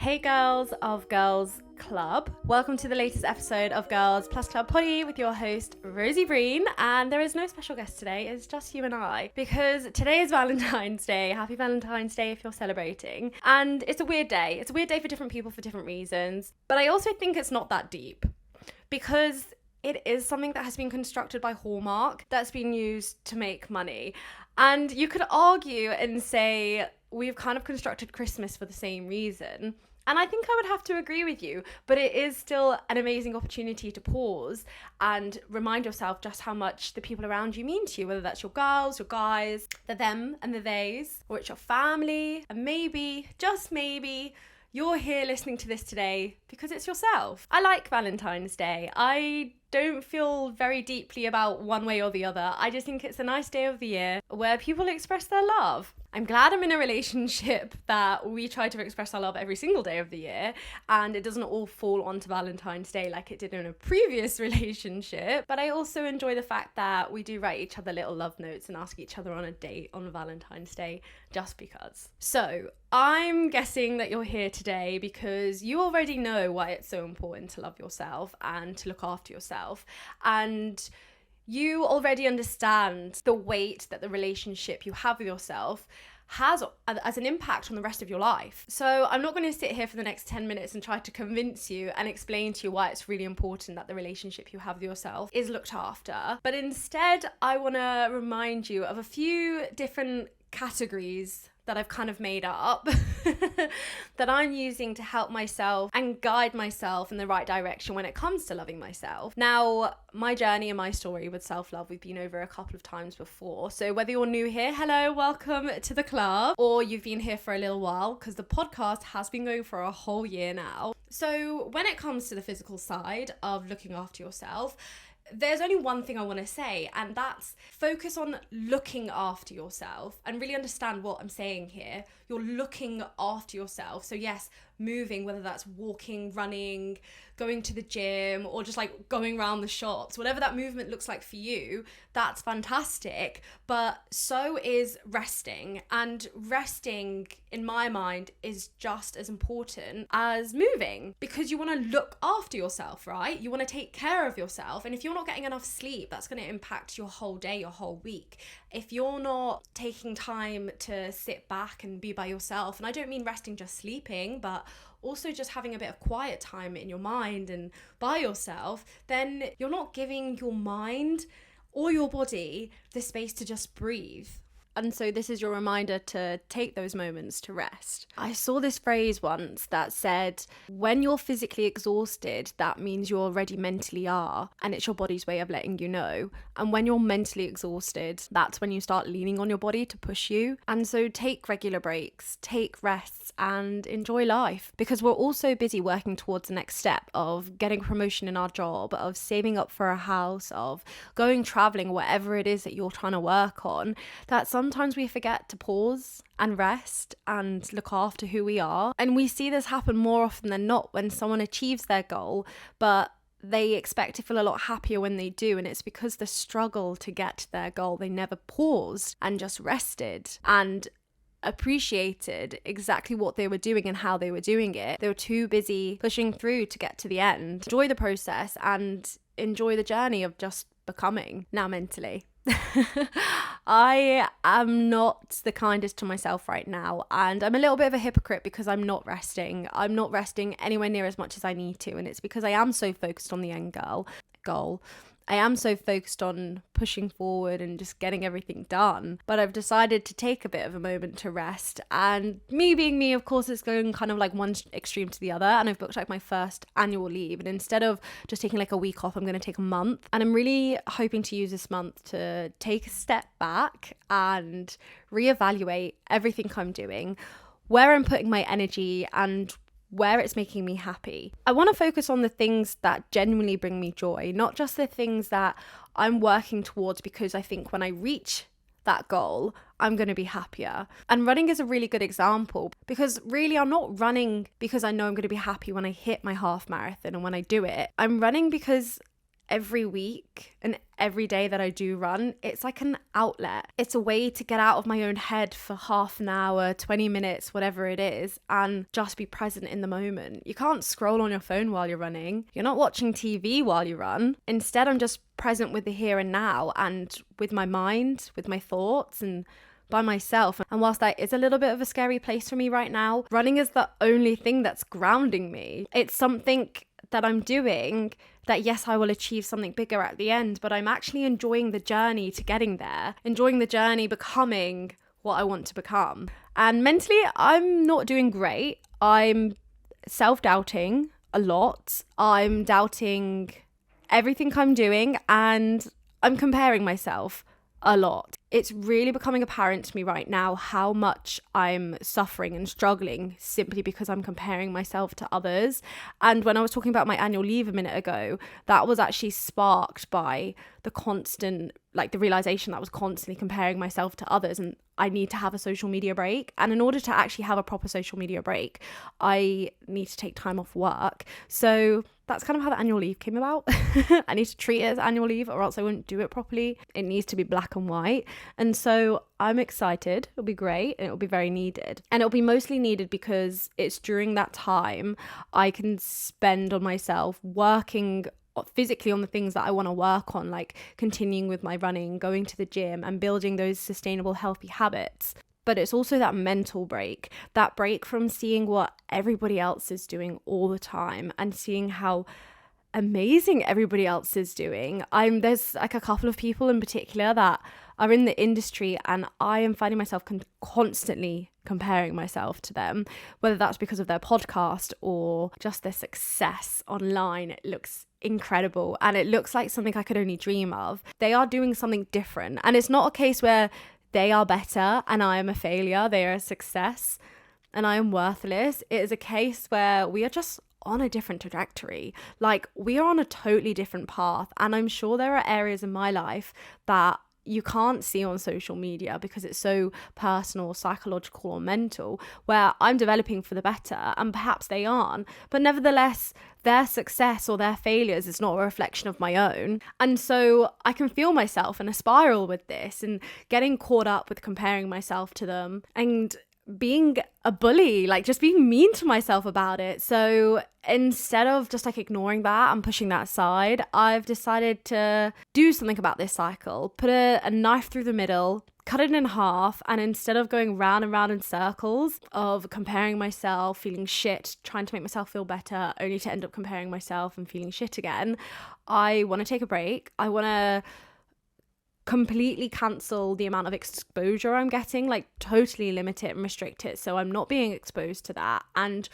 Hey girls of Girls Club. Welcome to the latest episode of Girls Plus Club Poddy with your host Rosie Breen, and there is no special guest today, it's just you and I because today is Valentine's Day. Happy Valentine's Day if you're celebrating. And it's a weird day. It's a weird day for different people for different reasons, but I also think it's not that deep because it is something that has been constructed by Hallmark that's been used to make money. And you could argue and say we've kind of constructed Christmas for the same reason. And I think I would have to agree with you, but it is still an amazing opportunity to pause and remind yourself just how much the people around you mean to you, whether that's your girls, your guys, the them and the theys, or it's your family, and maybe, just maybe, you're here listening to this today because it's yourself. I like Valentine's Day. I don't feel very deeply about one way or the other. I just think it's a nice day of the year where people express their love. I'm glad I'm in a relationship that we try to express our love every single day of the year and it doesn't all fall onto Valentine's Day like it did in a previous relationship. But I also enjoy the fact that we do write each other little love notes and ask each other on a date on Valentine's Day just because. So I'm guessing that you're here today because you already know why it's so important to love yourself and to look after yourself. And you already understand the weight that the relationship you have with yourself has as an impact on the rest of your life. So I'm not going to sit here for the next 10 minutes and try to convince you and explain to you why it's really important that the relationship you have with yourself is looked after. But instead, I want to remind you of a few different categories that I've kind of made up that I'm using to help myself and guide myself in the right direction when it comes to loving myself. Now, my journey and my story with self-love, we've been over a couple of times before. So whether you're new here, hello, welcome to the club, or you've been here for a little while, because the podcast has been going for a whole year now. So when it comes to the physical side of looking after yourself, there's only one thing I want to say, and that's focus on looking after yourself and really understand what I'm saying here. You're looking after yourself. So yes, moving, whether that's walking, running, going to the gym, or just like going around the shops, whatever that movement looks like for you, that's fantastic. But so is resting. And resting, in my mind, is just as important as moving because you want to look after yourself, right? You want to take care of yourself. And if you're not getting enough sleep, that's going to impact your whole day, your whole week. If you're not taking time to sit back and be by yourself, and I don't mean resting just sleeping, but also just having a bit of quiet time in your mind and by yourself, then you're not giving your mind or your body the space to just breathe. And so this is your reminder to take those moments to rest. I saw this phrase once that said, when you're physically exhausted, that means you already mentally are, and it's your body's way of letting you know. And when you're mentally exhausted, that's when you start leaning on your body to push you. And so take regular breaks, take rests, and enjoy life, because we're all so busy working towards the next step of getting promotion in our job, of saving up for a house, of going traveling, whatever it is that you're trying to work on, that sometimes we forget to pause and rest and look after who we are. And we see this happen more often than not when someone achieves their goal, but they expect to feel a lot happier when they do. And it's because the struggle to get to their goal, they never paused and just rested and appreciated exactly what they were doing and how they were doing it. They were too busy pushing through to get to the end. Enjoy the process and enjoy the journey of just becoming. Now mentally, I am not the kindest to myself right now, and I'm a little bit of a hypocrite because I'm not resting. I'm not resting anywhere near as much as I need to, and it's because I am so focused on the end goal. I am so focused on pushing forward and just getting everything done. But I've decided to take a bit of a moment to rest. And me being me, of course, it's going kind of like one extreme to the other. And I've booked like my first annual leave. And instead of just taking like a week off, I'm going to take a month. And I'm really hoping to use this month to take a step back and reevaluate everything I'm doing, where I'm putting my energy and where it's making me happy. I want to focus on the things that genuinely bring me joy, not just the things that I'm working towards because I think when I reach that goal, I'm going to be happier. And running is a really good example because really I'm not running because I know I'm going to be happy when I hit my half marathon and when I do it. I'm running because every week and every day that I do run, it's like an outlet. It's a way to get out of my own head for half an hour, 20 minutes, whatever it is, and just be present in the moment. You can't scroll on your phone while you're running. You're not watching TV while you run. Instead, I'm just present with the here and now and with my mind, with my thoughts, and by myself. And whilst that is a little bit of a scary place for me right now, running is the only thing that's grounding me. It's something that I'm doing that, yes, I will achieve something bigger at the end, but I'm actually enjoying the journey to getting there, enjoying the journey becoming what I want to become. And mentally, I'm not doing great. I'm self-doubting a lot. I'm doubting everything I'm doing, and I'm comparing myself a lot. It's really becoming apparent to me right now how much I'm suffering and struggling simply because I'm comparing myself to others. And when I was talking about my annual leave a minute ago, that was actually sparked by the constant, like the realization that I was constantly comparing myself to others, and I need to have a social media break. And in order to actually have a proper social media break, I need to take time off work. So that's kind of how the annual leave came about. I need to treat it as annual leave or else I won't do it properly. It needs to be black and white. And so I'm excited. It'll be great and it'll be very needed. And it'll be mostly needed because it's during that time I can spend on myself working physically on the things that I want to work on, like continuing with my running, going to the gym and building those sustainable, healthy habits. But it's also that mental break, that break from seeing what everybody else is doing all the time and seeing how amazing everybody else is doing. There's like a couple of people in particular that are in the industry, and I am finding myself constantly comparing myself to them, whether that's because of their podcast or just their success online. It looks incredible and it looks like something I could only dream of. They are doing something different, and it's not a case where they are better and I am a failure, they are a success and I am worthless. It is a case where we are just on a different trajectory. Like, we are on a totally different path, and I'm sure there are areas in my life that you can't see on social media because it's so personal, psychological or mental, where I'm developing for the better and perhaps they aren't, but nevertheless their success or their failures is not a reflection of my own. And so I can feel myself in a spiral with this and getting caught up with comparing myself to them and being a bully, like just being mean to myself about it. So instead of just like ignoring that and pushing that aside, I've decided to do something about this cycle, put a knife through the middle, cut it in half, and instead of going round and round in circles of comparing myself, feeling shit, trying to make myself feel better, only to end up comparing myself and feeling shit again, I want to take a break. I want to completely cancel the amount of exposure I'm getting, like totally limit it and restrict it so I'm not being exposed to that, and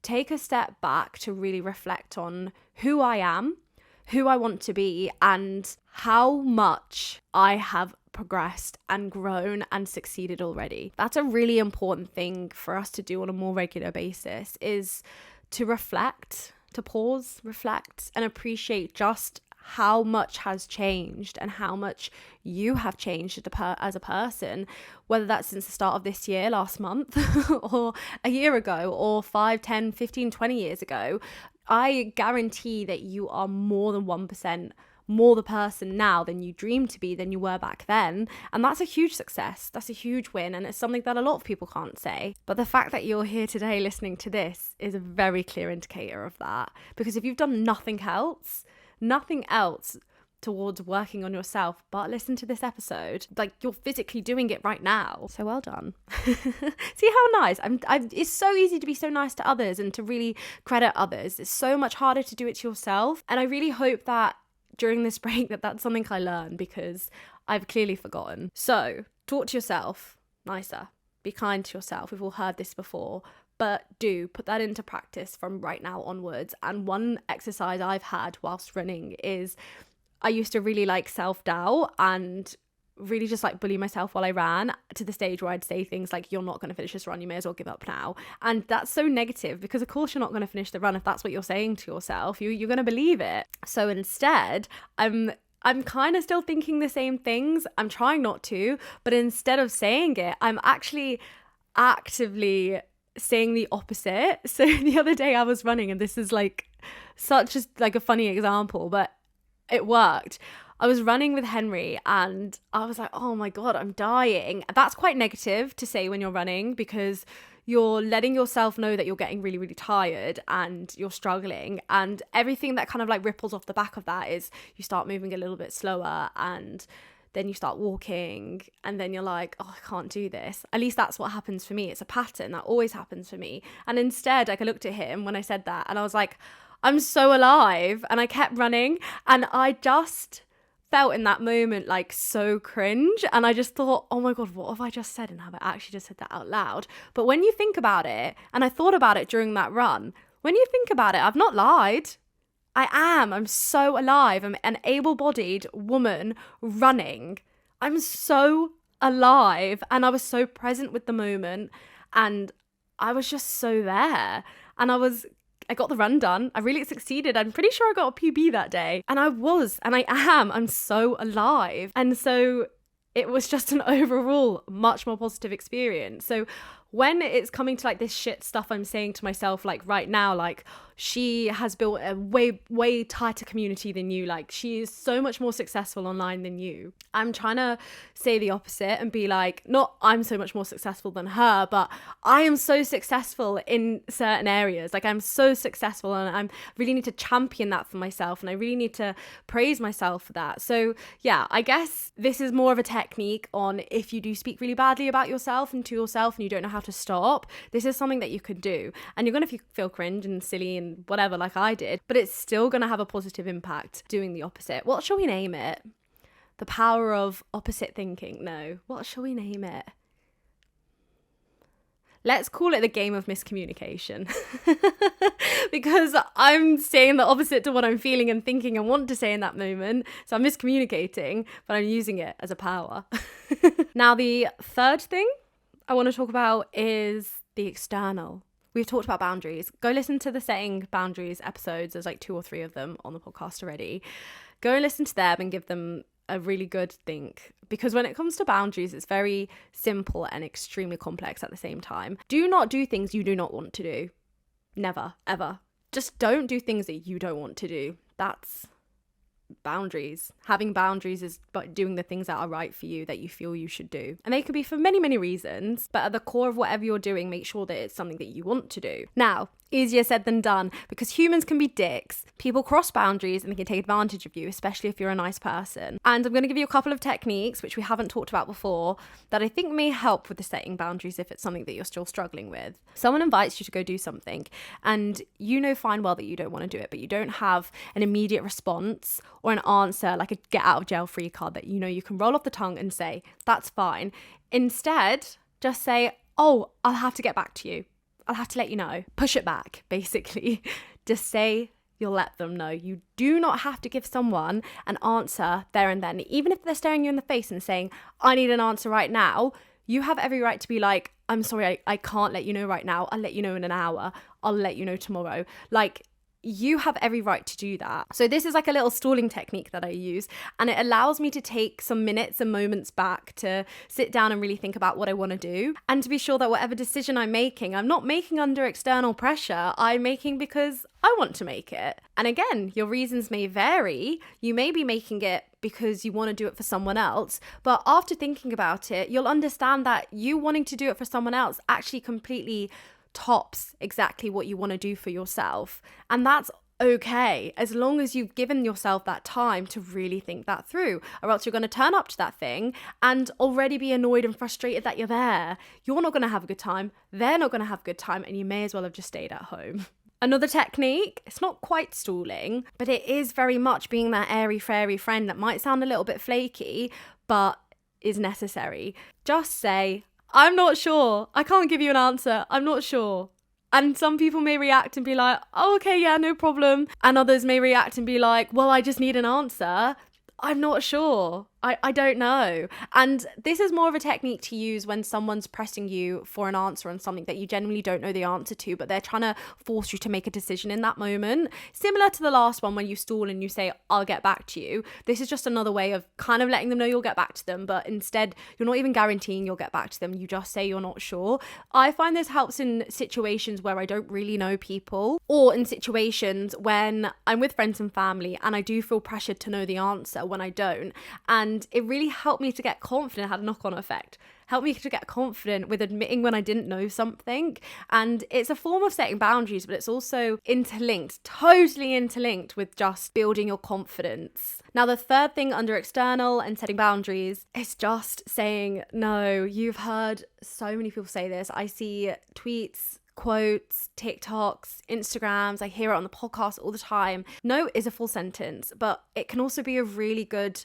take a step back to really reflect on who I am, who I want to be, and how much I have progressed and grown and succeeded already. That's a really important thing for us to do on a more regular basis, is to reflect, to pause, reflect, and appreciate just how much has changed and how much you have changed as a person, whether that's since the start of this year, last month, or a year ago, or 5, 10, 15, 20 years ago. I guarantee that you are more than 1% more the person now than you dreamed to be than you were back then. And that's a huge success. That's a huge win. And it's something that a lot of people can't say. But the fact that you're here today listening to this is a very clear indicator of that. Because if you've done nothing else towards working on yourself but listen to this episode, like, you're physically doing it right now, so well done. See how nice it's so easy to be so nice to others and to really credit others. It's so much harder to do it to yourself, and I really hope that during this break that's something I learn, because I've clearly forgotten. So talk to yourself nicer, be kind to yourself. We've all heard this before, but do put that into practice from right now onwards. And one exercise I've had whilst running is, I used to really like self-doubt and really just like bully myself while I ran, to the stage where I'd say things like, you're not going to finish this run, you may as well give up now. And that's so negative, because of course you're not going to finish the run if that's what you're saying to yourself. You're going to believe it. So instead, I'm kind of still thinking the same things. I'm trying not to, but instead of saying it, I'm actually actively saying the opposite. So the other day I was running, and this is like such a funny example, but It worked. I was running with Henry and I was like, oh my God, I'm dying. That's quite negative to say when you're running, because you're letting yourself know that you're getting really, really tired and you're struggling. And everything that kind of like ripples off the back of that is you start moving a little bit slower, and then you start walking, and then you're like, oh, I can't do this. At least that's what happens for me. It's a pattern that always happens for me. And instead, like, I looked at him when I said that and I was like, I'm so alive. And I kept running, and I just felt in that moment like so cringe. And I just thought, oh my God, what have I just said? And have I actually just said that out loud? But when you think about it, and I thought about it during that run, when you think about it, I've not lied. I'm so alive. I'm an able-bodied woman running. I'm so alive, and I was so present with the moment, and I was just so there. And I got the run done. I really succeeded. I'm pretty sure I got a PB that day. And I'm so alive. And so it was just an overall much more positive experience. So when it's coming to like this shit stuff I'm saying to myself, like right now, like she has built a way tighter community than you, like she is so much more successful online than you, I'm trying to say the opposite and be like, not I'm so much more successful than her, but I am so successful in certain areas. Like I'm so successful, and I really need to champion that for myself, and I really need to praise myself for that. So yeah, I guess this is more of a technique on if you do speak really badly about yourself and to yourself and you don't know how to stop, this is something that you could do. And you're going to feel cringe and silly and whatever like I did, but it's still going to have a positive impact doing the opposite. What shall we name it? The power of opposite thinking? No. What shall we name it? Let's call it the game of miscommunication. Because I'm saying the opposite to what I'm feeling and thinking and want to say in that moment. So I'm miscommunicating, but I'm using it as a power. Now, the third thing I want to talk about is the external. We've talked about boundaries. Go listen to the setting boundaries episodes. There's like 2 or 3 of them on the podcast already. Go and listen to them and give them a really good think, because when it comes to boundaries, it's very simple and extremely complex at the same time. Do not do things you do not want to do. Never, ever. Just don't do things that you don't want to do. That's boundaries. Having boundaries is doing the things that are right for you, that you feel you should do. And they could be for many, many reasons, but at the core of whatever you're doing, make sure that it's something that you want to do. Now, easier said than done, because humans can be dicks. People cross boundaries and they can take advantage of you, especially if you're a nice person. And I'm going to give you a couple of techniques, which we haven't talked about before, that I think may help with the setting boundaries if it's something that you're still struggling with. Someone invites you to go do something and you know fine well that you don't want to do it, but you don't have an immediate response or an answer, like a get out of jail free card that you know you can roll off the tongue and say, that's fine. Instead, just say, oh, I'll have to get back to you. I'll have to let you know. Push it back, basically. Just say you'll let them know. You do not have to give someone an answer there and then. Even if they're staring you in the face and saying, I need an answer right now, you have every right to be like, I'm sorry, I can't let you know right now. I'll let you know in an hour. I'll let you know tomorrow. Like, you have every right to do that. So this is like a little stalling technique that I use, and it allows me to take some minutes and moments back to sit down and really think about what I want to do, and to be sure that whatever decision I'm making, I'm not making under external pressure. I'm making because I want to make it. And again, your reasons may vary. You may be making it because you want to do it for someone else, but after thinking about it, you'll understand that you wanting to do it for someone else actually completely tops exactly what you want to do for yourself. And that's okay, as long as you've given yourself that time to really think that through, or else you're going to turn up to that thing and already be annoyed and frustrated that you're there. You're not going to have a good time, they're not going to have a good time, and you may as well have just stayed at home. Another technique, it's not quite stalling, but it is very much being that airy fairy friend that might sound a little bit flaky, but is necessary. Just say, I'm not sure. I can't give you an answer. I'm not sure. And some people may react and be like, oh, okay, yeah, no problem. And others may react and be like, well, I just need an answer. I'm not sure. I don't know. And this is more of a technique to use when someone's pressing you for an answer on something that you genuinely don't know the answer to, but they're trying to force you to make a decision in that moment. Similar to the last one when you stall and you say, I'll get back to you. This is just another way of kind of letting them know you'll get back to them, but instead you're not even guaranteeing you'll get back to them. You just say you're not sure. I find this helps in situations where I don't really know people, or in situations when I'm with friends and family and I do feel pressured to know the answer when I don't. And it really helped me to get confident, had a knock-on effect. Helped me to get confident with admitting when I didn't know something. And it's a form of setting boundaries, but it's also interlinked, totally interlinked with just building your confidence. Now, the third thing under external and setting boundaries is just saying no. You've heard so many people say this. I see tweets, quotes, TikToks, Instagrams, I hear it on the podcast all the time. No is a full sentence, but it can also be a really good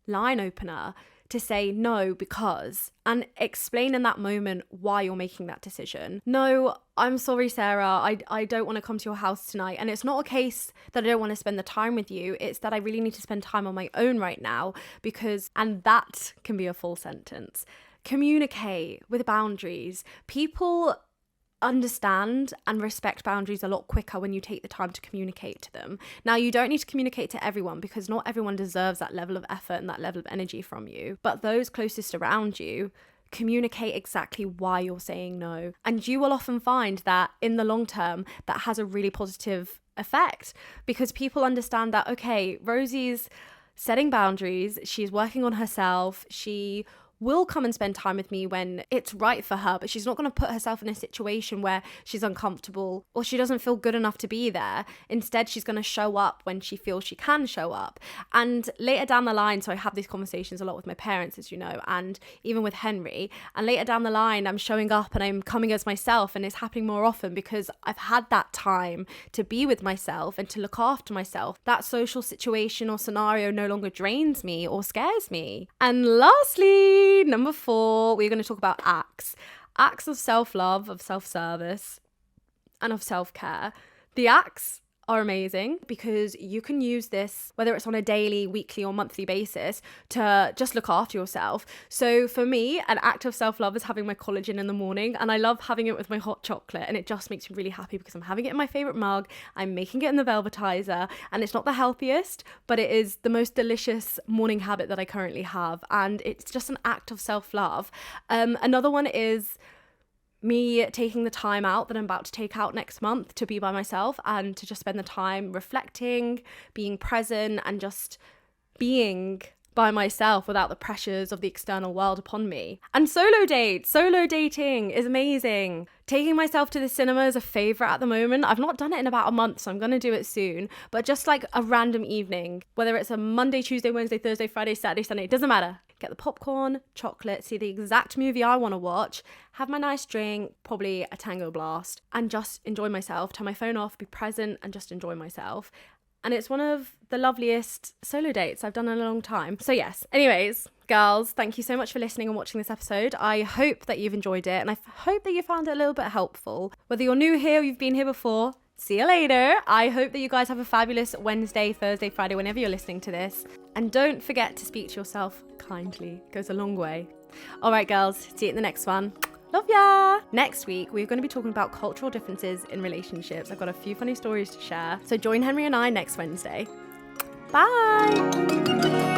line opener to say no because, and explain in that moment why you're making that decision. No, I'm sorry, Sarah, I don't want to come to your house tonight. And it's not a case that I don't want to spend the time with you. It's that I really need to spend time on my own right now because, and that can be a full sentence. Communicate with boundaries. People understand and respect boundaries a lot quicker when you take the time to communicate to them. Now, you don't need to communicate to everyone because not everyone deserves that level of effort and that level of energy from you. But those closest around you, communicate exactly why you're saying no. And you will often find that in the long term, that has a really positive effect because people understand that, okay, Rosie's setting boundaries, she's working on herself, she will come and spend time with me when it's right for her, but she's not going to put herself in a situation where she's uncomfortable or she doesn't feel good enough to be there. Instead, she's going to show up when she feels she can show up. And later down the line, so I have these conversations a lot with my parents, as you know, and even with Henry, and later down the line, I'm showing up and I'm coming as myself, and it's happening more often because I've had that time to be with myself and to look after myself. That social situation or scenario no longer drains me or scares me. And lastly, number 4, we're going to talk about acts of self-love, of self-service, and of self-care. The acts are amazing because you can use this, whether it's on a daily, weekly, or monthly basis, to just look after yourself. So for me, an act of self-love is having my collagen in the morning, and I love having it with my hot chocolate, and it just makes me really happy because I'm having it in my favorite mug, I'm making it in the velvetizer, and it's not the healthiest, but it is the most delicious morning habit that I currently have, and it's just an act of self-love. Another one is me taking the time out that I'm about to take out next month to be by myself and to just spend the time reflecting, being present, and just being by myself without the pressures of the external world upon me. And solo dating is amazing. Taking myself to the cinema is a favourite at the moment. I've not done it in about a month, so I'm going to do it soon. But just like a random evening, whether it's a Monday, Tuesday, Wednesday, Thursday, Friday, Saturday, Sunday, it doesn't matter. Get the popcorn, chocolate, see the exact movie I want to watch, have my nice drink, probably a Tango Blast, and just enjoy myself, turn my phone off, be present, and just enjoy myself. And it's one of the loveliest solo dates I've done in a long time. So yes, anyways, girls, thank you so much for listening and watching this episode. I hope that you've enjoyed it, and I hope that you found it a little bit helpful. Whether you're new here or you've been here before, see you later. I hope that you guys have a fabulous Wednesday, Thursday, Friday, whenever you're listening to this. And don't forget to speak to yourself kindly. It goes a long way. All right, girls, see you in the next one. Love ya! Next week, we're going to be talking about cultural differences in relationships. I've got a few funny stories to share. So join Henry and I next Wednesday. Bye!